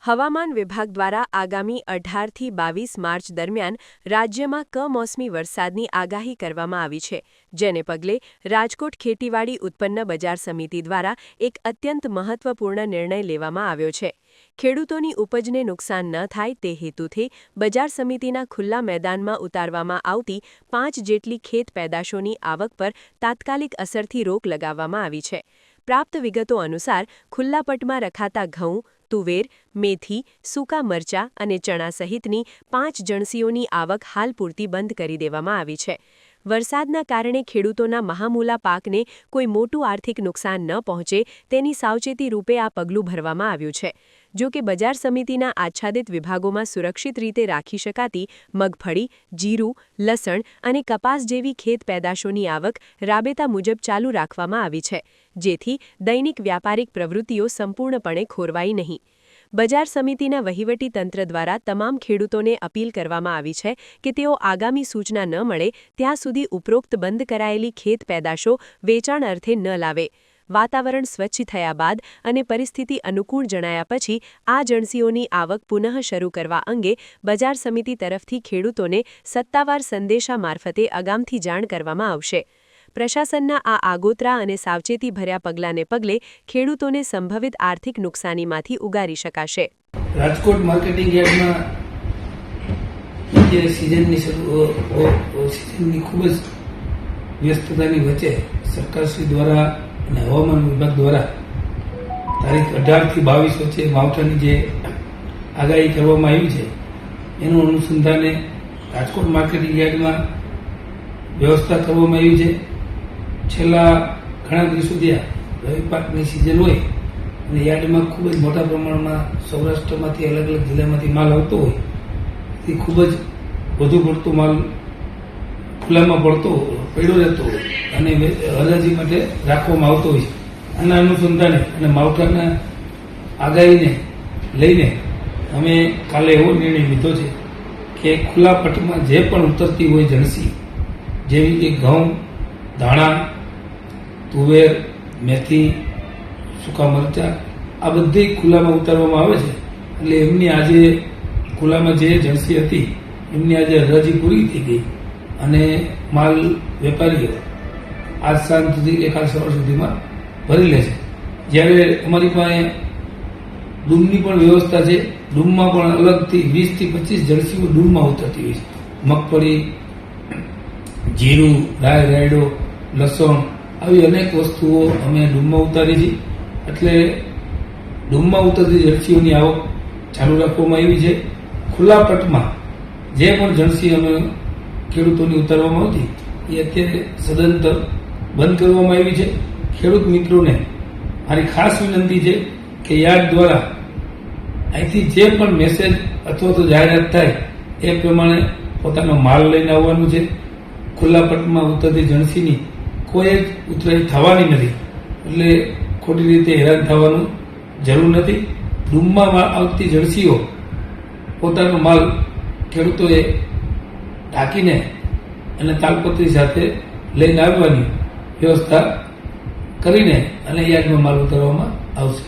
હવામાન વિભાગ દ્વારા આગામી 18 થી 22 માર્ચ દરમિયાન રાજ્યમાં કમોસમી વરસાદની આગાહી કરવામાં આવી છે, જેને પગલે રાજકોટ ખેતીવાડી ઉત્પન્ન બજાર સમિતિ દ્વારા એક અત્યંત મહત્વપૂર્ણ નિર્ણય લેવામાં આવ્યો છે. ખેડૂતોની ઉપજને નુકસાન ન થાય તે હેતુથી બજાર સમિતિના ખુલ્લા મેદાનમાં ઉતારવામાં આવતી 5 જેટલી ખેત પેદાશોની આવક પર તાત્કાલિક અસરથી રોક લગાવવામાં આવી છે. પ્રાપ્ત વિગતો અનુસાર ખુલ્લા પટમાં રખાતા ઘઉં, તુવેર, મેથી, સૂકા મરચાં અને ચણા સહિતની 5 જણસીઓની આવક હાલ પૂરતી બંધ કરી દેવામાં આવી છે. વરસાદના કારણે ખેડૂતોના મહામૂલા પાકને કોઈ મોટું આર્થિક નુકસાન ન પહોંચે તેની સાવચેતી રૂપે આ પગલું ભરવામાં આવ્યું છે. જો કે બજાર સમિતિના આચ્છાદિત વિભાગોમાં સુરક્ષિત રીતે રાખી શકાતી મગફળી, જીરું, લસણ અને કપાસ જેવી ખેત પેદાશોની આવક રાબેતા મુજબ ચાલુ રાખવામાં આવી છે, જેથી દૈનિક વ્યાપારિક પ્રવૃત્તિઓ સંપૂર્ણપણે ખોરવાઈ નહીં. બજાર સમિતિના વહીવટી તંત્ર દ્વારા તમામ ખેડૂતોને અપીલ કરવામાં આવી છે કે તેઓ આગામી સૂચના ન મળે ત્યાં સુધી ઉપરોક્ત બંધ કરાયેલી ખેત પેદાશો વેચાણ અર્થે ન લાવે. વાતાવરણ સ્વચ્છ થયા બાદ અને પરિસ્થિતિ અનુકૂળ જણાયા પછી આ જણસીઓની આવક પુનઃ શરૂ કરવા અંગે બજાર સમિતિ તરફથી ખેડૂતોને સત્તાવાર સંદેશા મારફતે અગામથી જાણ કરવામાં આવશે. પ્રશાસનના આ આગોતરા અને સાવચેતીભર્યા પગલાંને પગલે ખેડૂતોને સંભવિત આર્થિક નુકસાનીમાંથી ઉગારી શકાશે. રાજકોટ માર્કેટિંગ યાર્ડમાં જે સિઝનની ખૂબ જ વ્યસ્તતાની વચ્ચે સરકારશ્રી દ્વારા અને હવામાન વિભાગ દ્વારા તારીખ 18 થી 22 વચ્ચે માવઠાની જે આગાહી કરવામાં આવી છે એનું અનુસંધાને રાજકોટ માર્કેટિંગ યાર્ડમાં વ્યવસ્થા કરવામાં આવી છે. છેલ્લા ઘણા દિવસોથી રવિ પાકની સિઝન હોય અને યાર્ડમાં ખૂબ જ મોટા પ્રમાણમાં સૌરાષ્ટ્રમાંથી અલગ અલગ જિલ્લામાંથી માલ આવતો હોય તે ખૂબ જ વધુ પડતો માલ ખુલ્લામાં પડ્યો રહેતો હોય અને હરાજી માટે રાખવામાં આવતો હોય છે. આના અનુસંધાને અને માવઠાના આગાહીને લઈને અમે કાલે એવો નિર્ણય લીધો છે કે ખુલ્લા પટમાં જે પણ ઉતરતી હોય જણસી જેવી કે ઘઉં, ધાણા, તુવેર, મેથી, સૂકા મરચાં આ બધી ખુલ્લામાં ઉતારવામાં આવે છે. એટલે એમની આજે ખુલ્લામાં જે જણસી હતી એમની આજે હરાજી પૂરી થઈ ગઈ અને માલ વેપારીઓ આજ સાંજ સુધી કે કાલ સવાર સુધીમાં ભરી લે છે. જ્યારે અમારી પાસે ડૂમની પણ વ્યવસ્થા છે. ડૂમમાં પણ અલગથી 20 થી 25 જણસીઓ ડૂમમાં ઉતરતી હોય છે. મગફળી, જીરું, રાયડો, લસણ આવી અનેક વસ્તુઓ અમે ડૂમમાં ઉતારી છે. એટલે ડૂમમાં ઉતરતી જણસીઓની આવક ચાલુ રાખવામાં આવી છે. ખુલ્લા પટમાં જે પણ જણસી અમે ખેડૂતોની ઉતારવામાં આવતી એ અત્યારે સદંતર બંધ કરવામાં આવી છે. ખેડૂત મિત્રોને મારી ખાસ વિનંતી છે કે યાર્ડ દ્વારા અહીંથી જે પણ મેસેજ અથવા તો જાહેરાત થાય એ પ્રમાણે પોતાનો માલ લઈને આવવાનું છે. ખુલ્લા પટમાં ઉતરતી જણસીની કોઈ જ ઉતરાઈ થવાની નથી. એટલે ખોટી રીતે હેરાન થવાનું જરૂર નથી. ડૂમમાં આવતી જણસીઓ પોતાનો માલ ખેડૂતોએ ઢાંકીને અને તાલપત્રી સાથે લઈને આવવાની વ્યવસ્થા કરીને અને યાર્ડમાં માલ ઉતારવામાં આવશે.